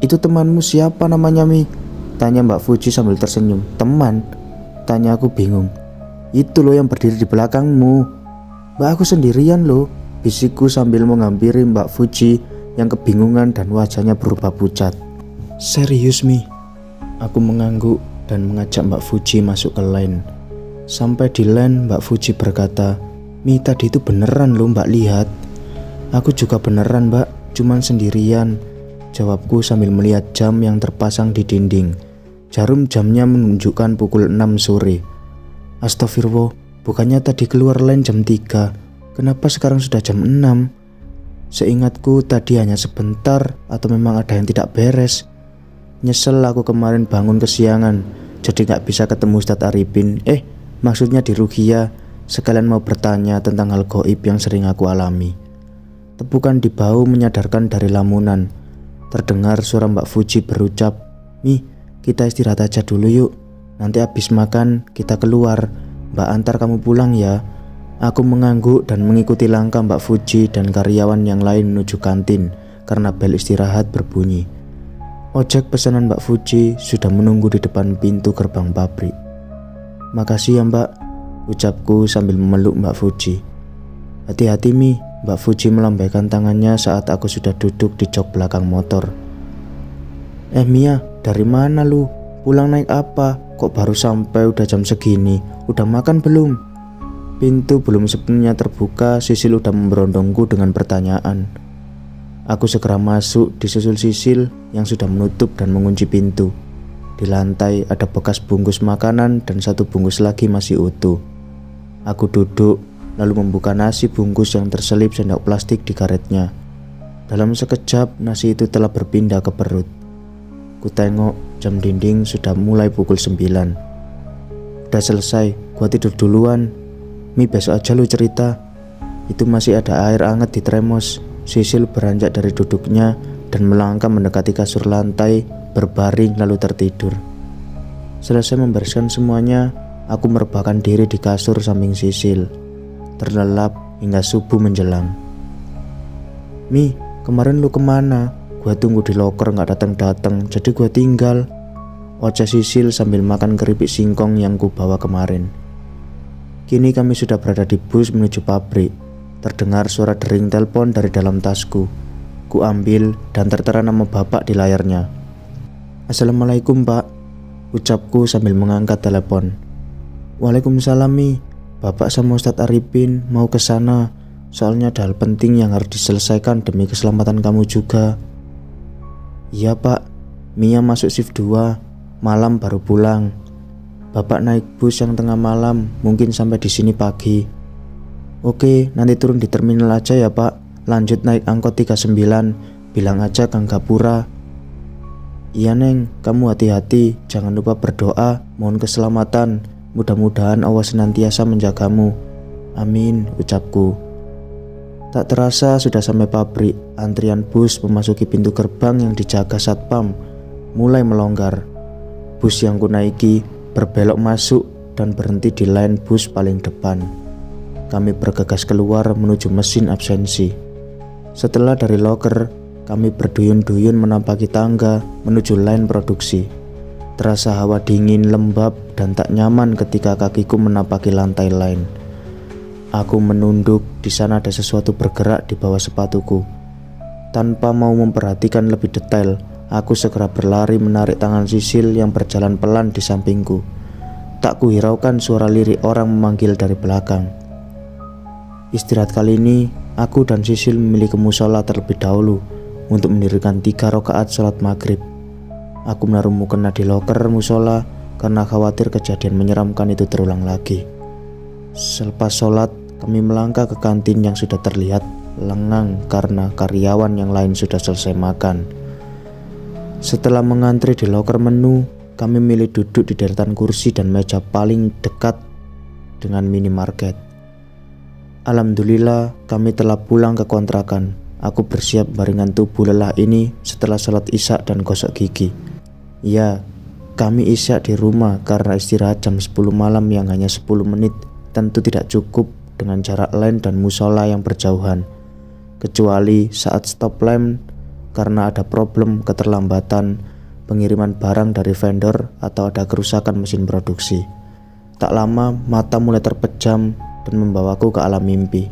Itu temanmu siapa namanya Mi?" tanya Mbak Fuji sambil tersenyum. "Teman?" tanya aku bingung. "Itu loh yang berdiri di belakangmu." "Mbak, aku sendirian loh," bisikku sambil menghampiri Mbak Fuji yang kebingungan dan wajahnya berubah pucat. "Serius Mi?" Aku mengangguk dan mengajak Mbak Fuji masuk ke line. Sampai di line, Mbak Fuji berkata, "Mi, tadi itu beneran loh Mbak lihat." "Aku juga beneran Mbak, cuman sendirian," jawabku sambil melihat jam yang terpasang di dinding. Jarum jamnya menunjukkan pukul 6 sore. "Astagfirullah, bukannya tadi keluar line jam 3, kenapa sekarang sudah jam 6? Seingatku tadi hanya sebentar, atau memang ada yang tidak beres. Nyesel aku kemarin bangun kesiangan, jadi gak bisa ketemu Ustadz Arifin. Maksudnya di Rukia, sekalian mau bertanya tentang hal gaib yang sering aku alami." Tepukan di bahu menyadarkan dari lamunan. Terdengar suara Mbak Fuji berucap, "Mi, kita istirahat aja dulu yuk. Nanti habis makan kita keluar. Mbak antar kamu pulang ya." Aku mengangguk dan mengikuti langkah Mbak Fuji dan karyawan yang lain menuju kantin karena bel istirahat berbunyi. Ojek pesanan Mbak Fuji sudah menunggu di depan pintu gerbang pabrik. "Makasih ya Mbak," ucapku sambil memeluk Mbak Fuji. "Hati-hati Mi," Mbak Fuji melambaikan tangannya saat aku sudah duduk di jok belakang motor. Mia, dari mana lu? Pulang naik apa? Kok baru sampai udah jam segini? Udah makan belum?" Pintu belum sepenuhnya terbuka, Sisil udah memberondongku dengan pertanyaan. Aku segera masuk disusul Sisil yang sudah menutup dan mengunci pintu. Di lantai ada bekas bungkus makanan dan satu bungkus lagi masih utuh. Aku duduk lalu membuka nasi bungkus yang terselip sendok plastik di karetnya. Dalam sekejap nasi itu telah berpindah ke perut. Ku tengok jam dinding sudah mulai pukul 9. Udah selesai, gua tidur duluan. Mi, besok aja lu cerita. Itu masih ada air hangat di termos. Sisil beranjak dari duduknya dan melangkah mendekati kasur lantai, berbaring lalu tertidur. Selesai membereskan semuanya, aku merebahkan diri di kasur samping Sisil, terlelap hingga subuh menjelang. Mi, kemarin lu kemana? Gua tunggu di loker gak datang-datang, jadi gua tinggal. Oceh Sisil sambil makan keripik singkong yang ku bawa kemarin. Kini kami sudah berada di bus menuju pabrik. Terdengar suara dering telepon dari dalam tasku. Ku ambil dan tertera nama bapak di layarnya. Assalamualaikum pak, ucapku sambil mengangkat telepon. Waalaikumsalam Mi, bapak sama Ustadz Arifin mau ke sana. Soalnya ada hal penting yang harus diselesaikan demi keselamatan kamu juga. Iya pak, Mia masuk shift 2, malam baru pulang. Bapak naik bus yang tengah malam, mungkin sampai di sini pagi. Oke, nanti turun di terminal aja ya pak. Lanjut naik angkot 39, bilang aja Kang Gapura. Iya Neng, kamu hati-hati, jangan lupa berdoa, mohon keselamatan. Mudah-mudahan Allah senantiasa menjagamu. Amin, ucapku. Tak terasa sudah sampai pabrik. Antrian bus memasuki pintu gerbang yang dijaga satpam mulai melonggar. Bus yang kunaiki berbelok masuk dan berhenti di line bus paling depan. Kami bergegas keluar menuju mesin absensi. Setelah dari loker, kami berduyun-duyun menampaki tangga menuju line produksi. Terasa hawa dingin, lembab, dan tak nyaman ketika kakiku menapaki lantai line. Aku menunduk, di sana ada sesuatu bergerak di bawah sepatuku. Tanpa mau memperhatikan lebih detail, aku segera berlari menarik tangan Sisil yang berjalan pelan di sampingku. Tak kuhiraukan suara lirik orang memanggil dari belakang. Istirahat kali ini, aku dan Sisil memilih ke musola terlebih dahulu untuk mendirikan 3 rakaat sholat maghrib. Aku menaruh mukena di loker musola karena khawatir kejadian menyeramkan itu terulang lagi. Selepas sholat, kami melangkah ke kantin yang sudah terlihat lengang karena karyawan yang lain sudah selesai makan. Setelah mengantri di loker menu, kami milih duduk di deretan kursi dan meja paling dekat dengan minimarket. Alhamdulillah, kami telah pulang ke kontrakan. Aku bersiap baringan tubuh lelah ini setelah sholat isya dan gosok gigi. Ya, kami isya di rumah karena istirahat jam 10 malam yang hanya 10 menit tentu tidak cukup dengan jarak line dan musola yang berjauhan. Kecuali saat stop line karena ada problem keterlambatan pengiriman barang dari vendor atau ada kerusakan mesin produksi. Tak lama mata mulai terpejam dan membawaku ke alam mimpi.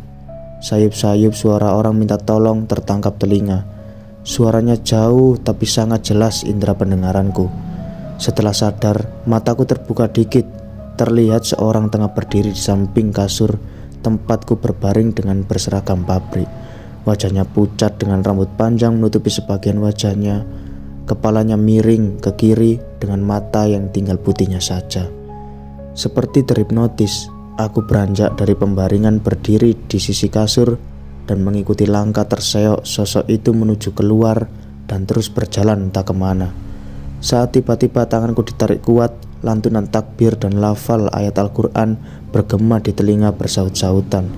Sayup-sayup suara orang minta tolong tertangkap telinga. Suaranya jauh tapi sangat jelas indera pendengaranku. Setelah sadar, mataku terbuka dikit. Terlihat seorang tengah berdiri di samping kasur tempatku berbaring dengan berseragam pabrik. Wajahnya pucat dengan rambut panjang menutupi sebagian wajahnya. Kepalanya miring ke kiri dengan mata yang tinggal putihnya saja. Seperti terhipnotis, aku beranjak dari pembaringan berdiri di sisi kasur dan mengikuti langkah terseok sosok itu menuju keluar dan terus berjalan entah kemana. Saat tiba-tiba tanganku ditarik kuat, lantunan takbir dan lafal ayat Al-Quran bergema di telinga bersaut-sautan,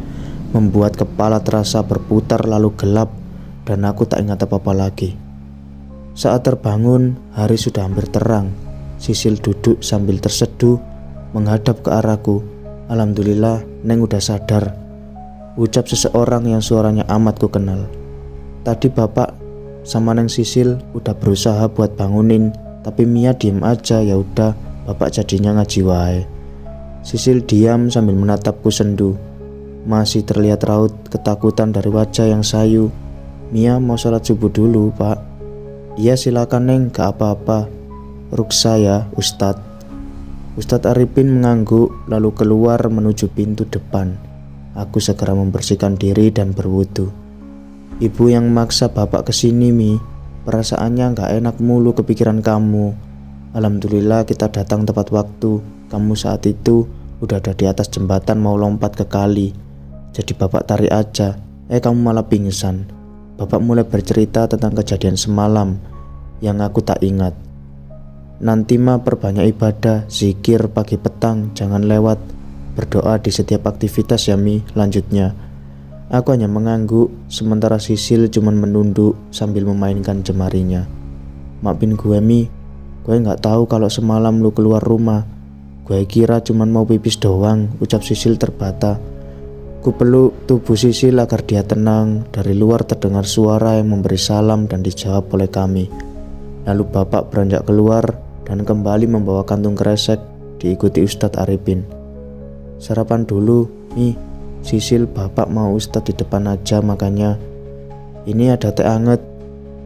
membuat kepala terasa berputar lalu gelap dan aku tak ingat apa-apa lagi. Saat terbangun, hari sudah hampir terang. Sisil duduk sambil terseduh menghadap ke arahku. Alhamdulillah, Neng udah sadar, ucap seseorang yang suaranya amat ku kenal. Tadi bapak sama Neng Sisil udah berusaha buat bangunin, tapi Mia diem aja. Ya udah, bapak jadinya ngaji wae. Sisil diam sambil menatapku sendu. Masih terlihat raut ketakutan dari wajah yang sayu. Mia mau sholat subuh dulu pak. Iya silakan Neng, gak apa-apa. Ruksa ya Ustadz. Ustadz Arifin mengangguk lalu keluar menuju pintu depan. Aku segera membersihkan diri dan berwudu. Ibu yang maksa bapak kesini Mi, perasaannya gak enak mulu kepikiran kamu. Alhamdulillah kita datang tepat waktu. Kamu saat itu udah ada di atas jembatan mau lompat ke kali. Jadi bapak tarik aja. Kamu malah pingsan. Bapak mulai bercerita tentang kejadian semalam yang aku tak ingat. Nanti mah perbanyak ibadah, zikir pagi petang, jangan lewat. Berdoa di setiap aktivitas ya Mi, lanjutnya. Aku hanya mengangguk, sementara Sisil cuman menunduk sambil memainkan jemarinya. Maafin gue Mi, gue gak tahu kalau semalam lu keluar rumah. Gue kira cuman mau pipis doang, ucap Sisil terbata. Ku peluk tubuh Sisil agar dia tenang. Dari luar terdengar suara yang memberi salam dan dijawab oleh kami. Lalu bapak beranjak keluar dan kembali membawa kantung kresek diikuti Ustadz Arifin. Sarapan dulu, Mi. Sisil, bapak mau Ustadz di depan aja makanya. Ini ada teh anget,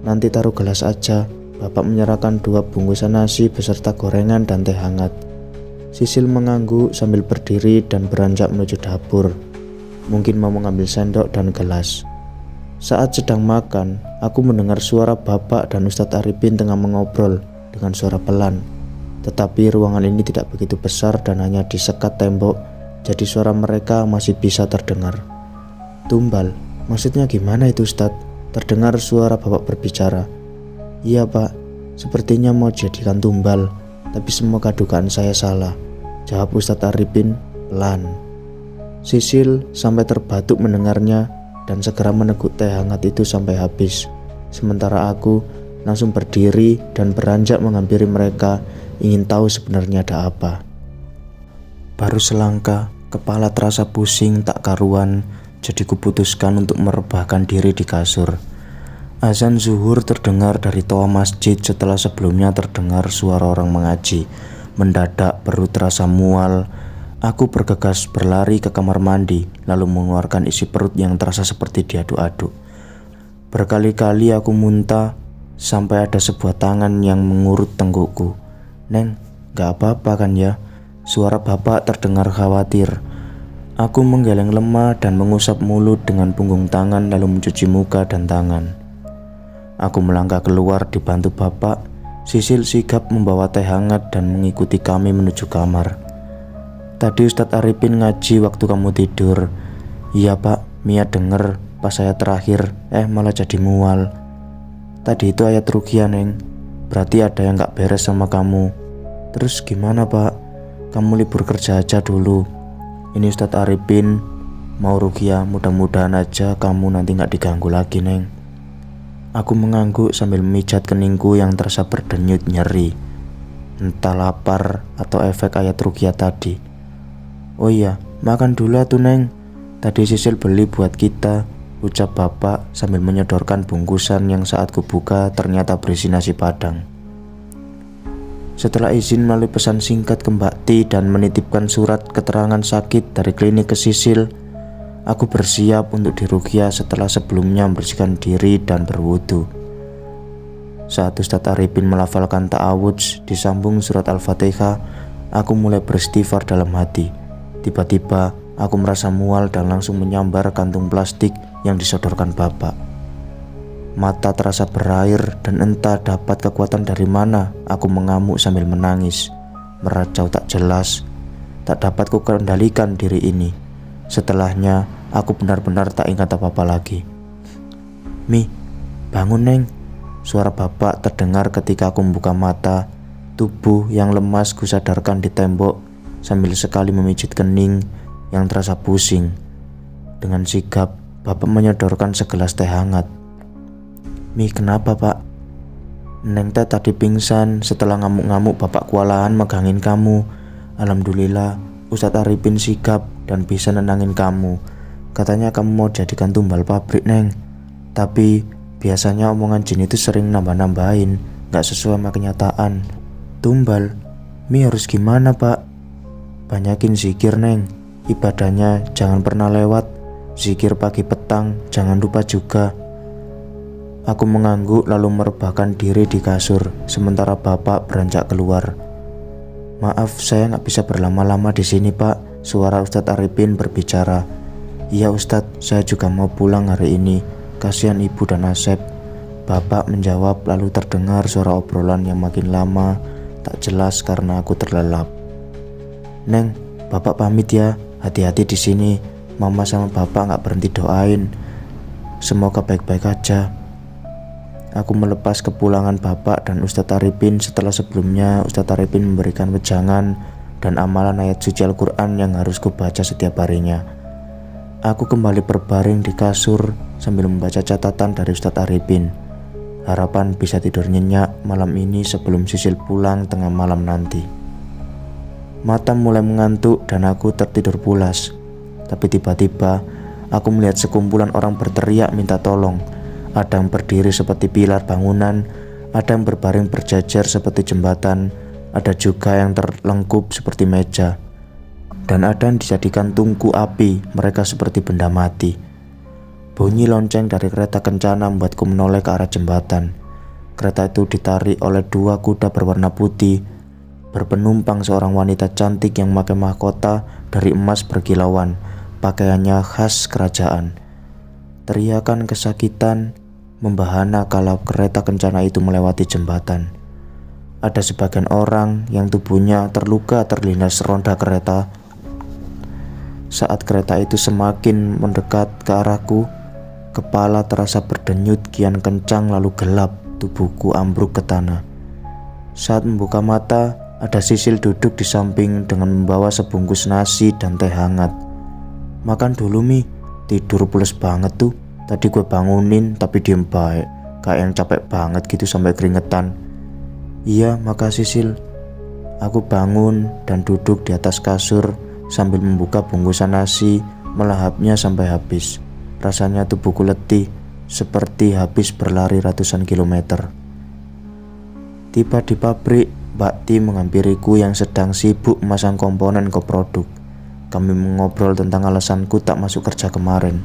nanti taruh gelas aja. Bapak menyerahkan 2 bungkusan nasi beserta gorengan dan teh hangat. Sisil mengangguk sambil berdiri dan beranjak menuju dapur. Mungkin mau mengambil sendok dan gelas. Saat sedang makan, aku mendengar suara bapak dan Ustadz Arifin tengah mengobrol dengan suara pelan. Tetapi ruangan ini tidak begitu besar dan hanya disekat tembok, jadi suara mereka masih bisa terdengar. Tumbal, maksudnya gimana itu Ustadz? Terdengar suara bapak berbicara. Iya pak, sepertinya mau jadikan tumbal, tapi semoga dugaan saya salah, jawab Ustadz Arifin pelan. Sisil sampai terbatuk mendengarnya dan segera meneguk teh hangat itu sampai habis. Sementara aku langsung berdiri dan beranjak menghampiri mereka, ingin tahu sebenarnya ada apa. Baru selangkah, kepala terasa pusing tak karuan, jadi kuputuskan untuk merebahkan diri di kasur. Azan zuhur terdengar dari toa masjid setelah sebelumnya terdengar suara orang mengaji. Mendadak perut terasa mual. Aku bergegas berlari ke kamar mandi, lalu mengeluarkan isi perut yang terasa seperti diaduk-aduk. Berkali-kali aku muntah, sampai ada sebuah tangan yang mengurut tenggukku. Neng, gak apa-apa kan ya? Suara bapak terdengar khawatir. Aku menggeleng lemah dan mengusap mulut dengan punggung tangan lalu mencuci muka dan tangan. Aku melangkah keluar dibantu bapak. Sisil sigap membawa teh hangat dan mengikuti kami menuju kamar. Tadi Ustadz Arifin ngaji waktu kamu tidur. Iya pak, Mia denger pas saya terakhir, malah jadi mual. Tadi itu ayat ruqyah Neng, berarti ada yang gak beres sama kamu. Terus gimana pak? Kamu libur kerja aja dulu. Ini Ustadz Arifin mau ruqyah, mudah-mudahan aja kamu nanti gak diganggu lagi Neng. Aku mengangguk sambil memijat keningku yang terasa berdenyut nyeri. Entah lapar atau efek ayat ruqyah tadi. Oh iya, makan dulu atuh Neng. Tadi Sisil beli buat kita, ucap bapak sambil menyodorkan bungkusan yang saat kubuka ternyata berisi nasi padang. Setelah izin melalui pesan singkat ke Mbak Ti dan menitipkan surat keterangan sakit dari klinik ke Sisil, aku bersiap untuk diruqyah setelah sebelumnya membersihkan diri dan berwudu. Saat Ustadz Arifin melafalkan ta'awudz disambung surat Al-Fatihah, aku mulai beristighfar dalam hati. Tiba-tiba aku merasa mual dan langsung menyambar kantung plastik yang disodorkan bapak. Mata terasa berair dan entah dapat kekuatan dari mana aku mengamuk sambil menangis. Meracau tak jelas, tak dapat kukendalikan diri ini. Setelahnya aku benar-benar tak ingat apa-apa lagi. Mi, bangun Neng. Suara bapak terdengar ketika aku membuka mata. Tubuh yang lemas kusadarkan di tembok sambil sekali memijit kening yang terasa pusing. Dengan sigap bapak menyodorkan segelas teh hangat. Mi, kenapa pak? Neng teh tadi pingsan setelah ngamuk-ngamuk bapak kewalahan megangin kamu. Alhamdulillah Ustadz Arifin sigap dan bisa nenangin kamu. Katanya kamu mau jadikan tumbal pabrik Neng. Tapi biasanya omongan jin itu sering nambah-nambahin, gak sesuai sama kenyataan. Tumbal? Mi harus gimana pak? Banyakin zikir Neng, ibadahnya jangan pernah lewat. Zikir pagi petang jangan lupa juga. Aku mengangguk lalu merebahkan diri di kasur sementara bapak beranjak keluar. Maaf, saya nggak bisa berlama-lama di sini pak. Suara Ustadz Arifin berbicara. Iya Ustadz, saya juga mau pulang hari ini. Kasihan ibu dan Asep. Bapak menjawab lalu terdengar suara obrolan yang makin lama tak jelas karena aku terlelap. "Neng, bapak pamit ya, hati-hati di sini. Mama sama bapak gak berhenti doain. Semoga baik-baik aja." Aku melepas kepulangan bapak dan Ustadz Arifin setelah sebelumnya Ustadz Arifin memberikan wejangan dan amalan ayat suci Al-Quran yang harus kubaca setiap harinya. Aku kembali berbaring di kasur sambil membaca catatan dari Ustadz Arifin. Harapan bisa tidur nyenyak malam ini sebelum Sisil pulang tengah malam nanti. Mata mulai mengantuk dan aku tertidur pulas. Tapi tiba-tiba aku melihat sekumpulan orang berteriak minta tolong. Ada yang berdiri seperti pilar bangunan, ada yang berbaring berjajar seperti jembatan, ada juga yang terlengkup seperti meja, dan ada yang dijadikan tungku api, mereka seperti benda mati. Bunyi lonceng dari kereta kencana membuatku menoleh ke arah jembatan. Kereta itu ditarik oleh 2 kuda berwarna putih, berpenumpang seorang wanita cantik yang memakai mahkota dari emas berkilauan, pakaiannya khas kerajaan. Teriakan kesakitan membahana kalau kereta kencana itu melewati jembatan. Ada sebagian orang yang tubuhnya terluka terlindas ronda kereta. Saat kereta itu semakin mendekat ke arahku, kepala terasa berdenyut kian kencang lalu gelap, tubuhku ambruk ke tanah. Saat membuka mata, ada Sisil duduk di samping dengan membawa sebungkus nasi dan teh hangat. "Makan dulu Mi, tidur pules banget tuh. Tadi gue bangunin tapi diem baik, kayak yang capek banget gitu sampai keringetan." "Iya, makasih Sil." Aku bangun dan duduk di atas kasur sambil membuka bungkusan nasi, melahapnya sampai habis. Rasanya tubuhku letih, seperti habis berlari ratusan kilometer. Tiba di pabrik, Mbak Ti menghampiriku yang sedang sibuk memasang komponen ke produk. Kami mengobrol tentang alasanku tak masuk kerja kemarin.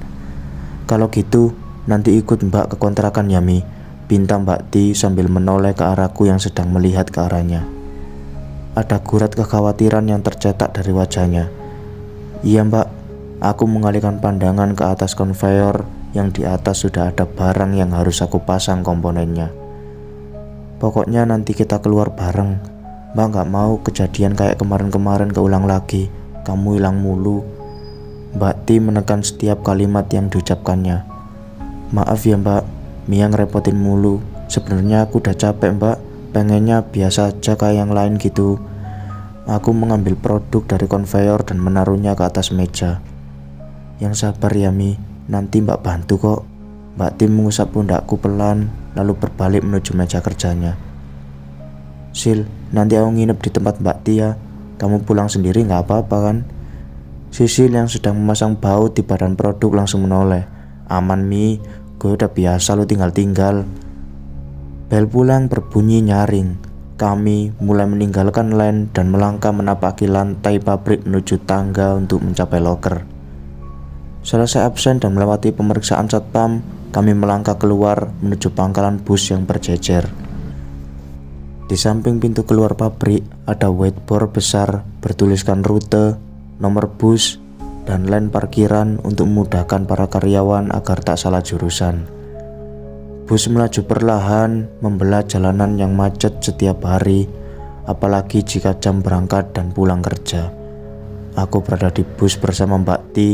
"Kalau gitu, nanti ikut Mbak ke kontrakan ya Mi," pinta Mbak Ti sambil menoleh ke arahku yang sedang melihat ke arahnya. Ada gurat kekhawatiran yang tercetak dari wajahnya. "Iya Mbak." Aku mengalihkan pandangan ke atas konveyor yang di atas sudah ada barang yang harus aku pasang komponennya. "Pokoknya nanti kita keluar bareng. Mbak gak mau kejadian kayak kemarin-kemarin keulang lagi. Kamu hilang mulu." Mbak Ti menekan setiap kalimat yang diucapkannya. "Maaf ya Mbak, Mia ngerepotin mulu. Sebenarnya aku udah capek Mbak, pengennya biasa aja kayak yang lain gitu." Aku mengambil produk dari konveyor dan menaruhnya ke atas meja. "Yang sabar ya Mi, nanti Mbak bantu kok." Mbak Ti mengusap pundakku pelan, lalu berbalik menuju meja kerjanya. "Sil, nanti aku nginep di tempat Mbak Ti ya. Kamu pulang sendiri gak apa-apa kan?" Sisil yang sedang memasang baut di badan produk langsung menoleh. "Aman Mi, gue udah biasa lu tinggal-tinggal." Bel pulang berbunyi nyaring. Kami mulai meninggalkan line dan melangkah menapaki lantai pabrik menuju tangga untuk mencapai loker. Selesai absen dan melewati pemeriksaan satpam, kami melangkah keluar menuju pangkalan bus yang berjejer. Di samping pintu keluar pabrik ada whiteboard besar bertuliskan rute, nomor bus, dan line parkiran untuk memudahkan para karyawan agar tak salah jurusan. Bus melaju perlahan, membelah jalanan yang macet setiap hari, apalagi jika jam berangkat dan pulang kerja. Aku berada di bus bersama Mbak Ti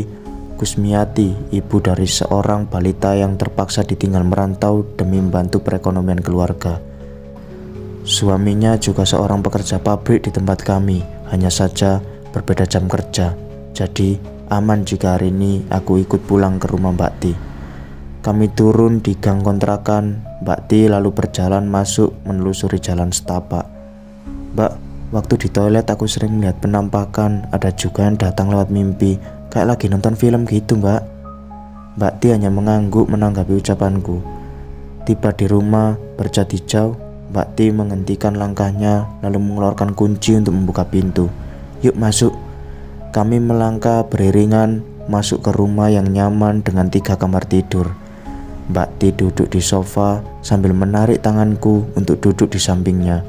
Kusmiati, ibu dari seorang balita yang terpaksa ditinggal merantau demi membantu perekonomian keluarga. Suaminya juga seorang pekerja pabrik di tempat kami, hanya saja berbeda jam kerja, jadi aman jika hari ini aku ikut pulang ke rumah Mbak Ti. Kami turun di gang kontrakan. Mbak Ti lalu berjalan masuk menelusuri jalan setapak. "Mbak, waktu di toilet aku sering melihat penampakan, ada juga yang datang lewat mimpi, kayak lagi nonton film gitu Mbak." Mbak Ti hanya mengangguk menanggapi ucapanku. Tiba di rumah bercat hijau, Mbak Ti menghentikan langkahnya lalu mengeluarkan kunci untuk membuka pintu. "Yuk masuk." Kami melangkah beriringan masuk ke rumah yang nyaman dengan 3 kamar tidur. Mbak Ti duduk di sofa sambil menarik tanganku untuk duduk di sampingnya.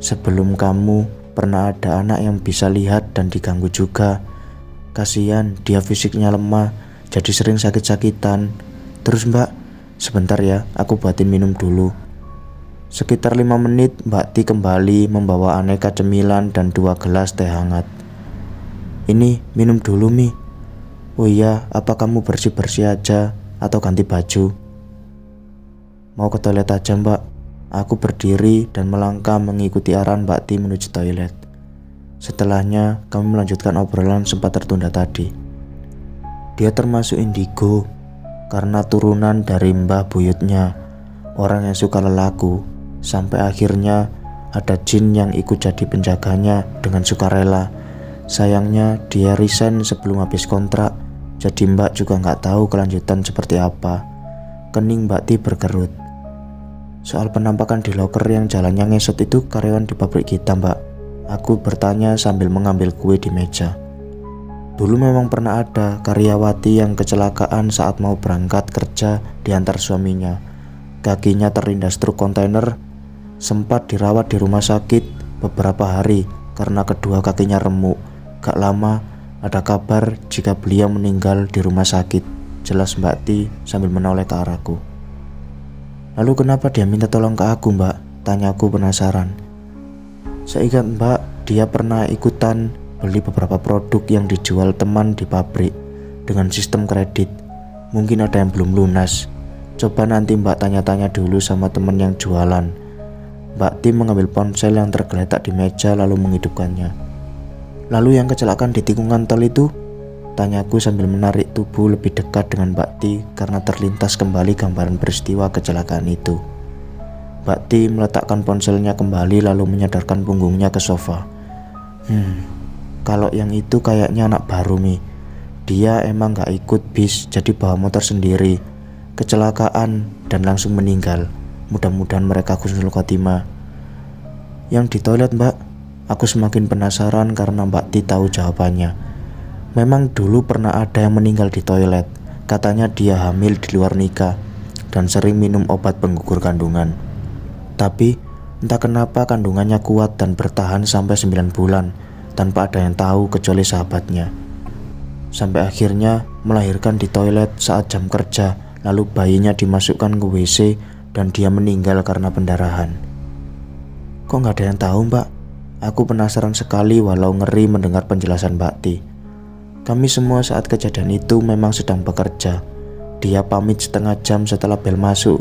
"Sebelum kamu pernah ada anak yang bisa lihat dan diganggu juga. Kasihan dia fisiknya lemah, jadi sering sakit-sakitan. Terus Mbak, sebentar ya, aku buatin minum dulu." Sekitar 5 menit Mbak Ti kembali membawa aneka cemilan dan 2 gelas teh hangat. Ini minum dulu Mi. Oh iya, apa kamu bersih-bersih aja atau ganti baju? Mau ke toilet aja Mbak. Aku berdiri dan melangkah mengikuti arahan Mbak Ti menuju toilet. Setelahnya kami melanjutkan obrolan sempat tertunda tadi. Dia termasuk indigo karena turunan dari mbah buyutnya, orang yang suka lelaku. Sampai akhirnya ada jin yang ikut jadi penjaganya dengan sukarela. Sayangnya dia resign sebelum habis kontrak, jadi Mbak juga nggak tahu kelanjutan seperti apa. Kening Mbak Ti berkerut. Soal penampakan di loker yang jalannya ngesot itu karyawan di pabrik kita Mbak. Aku bertanya sambil mengambil kue di meja. Dulu memang pernah ada karyawati yang kecelakaan saat mau berangkat kerja diantar suaminya. Kakinya terlindas truk kontainer, sempat dirawat di rumah sakit beberapa hari karena kedua kakinya remuk. Gak lama ada kabar jika beliau meninggal di rumah sakit, jelas Mbak Ti sambil menoleh ke arahku. Lalu kenapa dia minta tolong ke aku Mbak? Tanyaku penasaran. Seingat Mbak, dia pernah ikutan beli beberapa produk yang dijual teman di pabrik dengan sistem kredit. Mungkin ada yang belum lunas. Coba nanti Mbak tanya-tanya dulu sama teman yang jualan. Mbak Ti mengambil ponsel yang tergeletak di meja lalu menghidupkannya. Lalu yang kecelakaan di tikungan tol itu? Tanyaku sambil menarik tubuh lebih dekat dengan Mbak Ti karena terlintas kembali gambaran peristiwa kecelakaan itu. Mbak Ti meletakkan ponselnya kembali lalu menyadarkan punggungnya ke sofa. Kalau yang itu kayaknya anak baru Mi. Dia emang gak ikut bis, jadi bawa motor sendiri. Kecelakaan dan langsung meninggal. Mudah-mudahan mereka husnul khotimah. Yang di toilet Mbak? Aku semakin penasaran karena Mbak Ti tahu jawabannya. Memang dulu pernah ada yang meninggal di toilet. Katanya dia hamil di luar nikah dan sering minum obat penggugur kandungan. Tapi entah kenapa kandungannya kuat dan bertahan sampai 9 bulan tanpa ada yang tahu kecuali sahabatnya. Sampai akhirnya melahirkan di toilet saat jam kerja, lalu bayinya dimasukkan ke WC dan dia meninggal karena pendarahan. Kok gak ada yang tahu Mbak? Aku penasaran sekali walau ngeri mendengar penjelasan Mbak Ti. Kami semua saat kejadian itu memang sedang bekerja. Dia pamit setengah jam setelah bel masuk.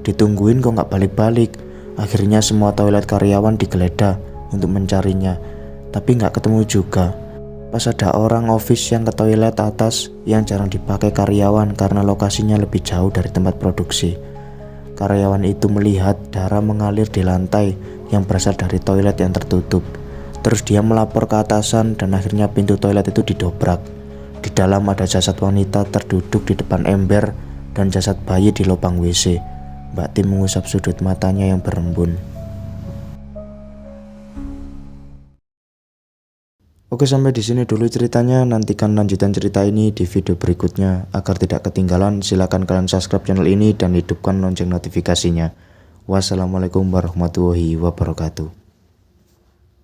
Ditungguin kok gak balik-balik. Akhirnya semua toilet karyawan digeledah untuk mencarinya, tapi gak ketemu juga. Pas ada orang office yang ke toilet atas yang jarang dipakai karyawan karena lokasinya lebih jauh dari tempat produksi. Karyawan itu melihat darah mengalir di lantai yang berasal dari toilet yang tertutup. Terus dia melapor ke atasan dan akhirnya pintu toilet itu didobrak. Di dalam ada jasad wanita terduduk di depan ember dan jasad bayi di lubang WC. Mbak Ti mengusap sudut matanya yang berembun. Oke, sampai di sini dulu ceritanya. Nantikan lanjutan cerita ini di video berikutnya. Agar tidak ketinggalan, silakan kalian subscribe channel ini dan hidupkan lonceng notifikasinya. Wassalamualaikum warahmatullahi wabarakatuh.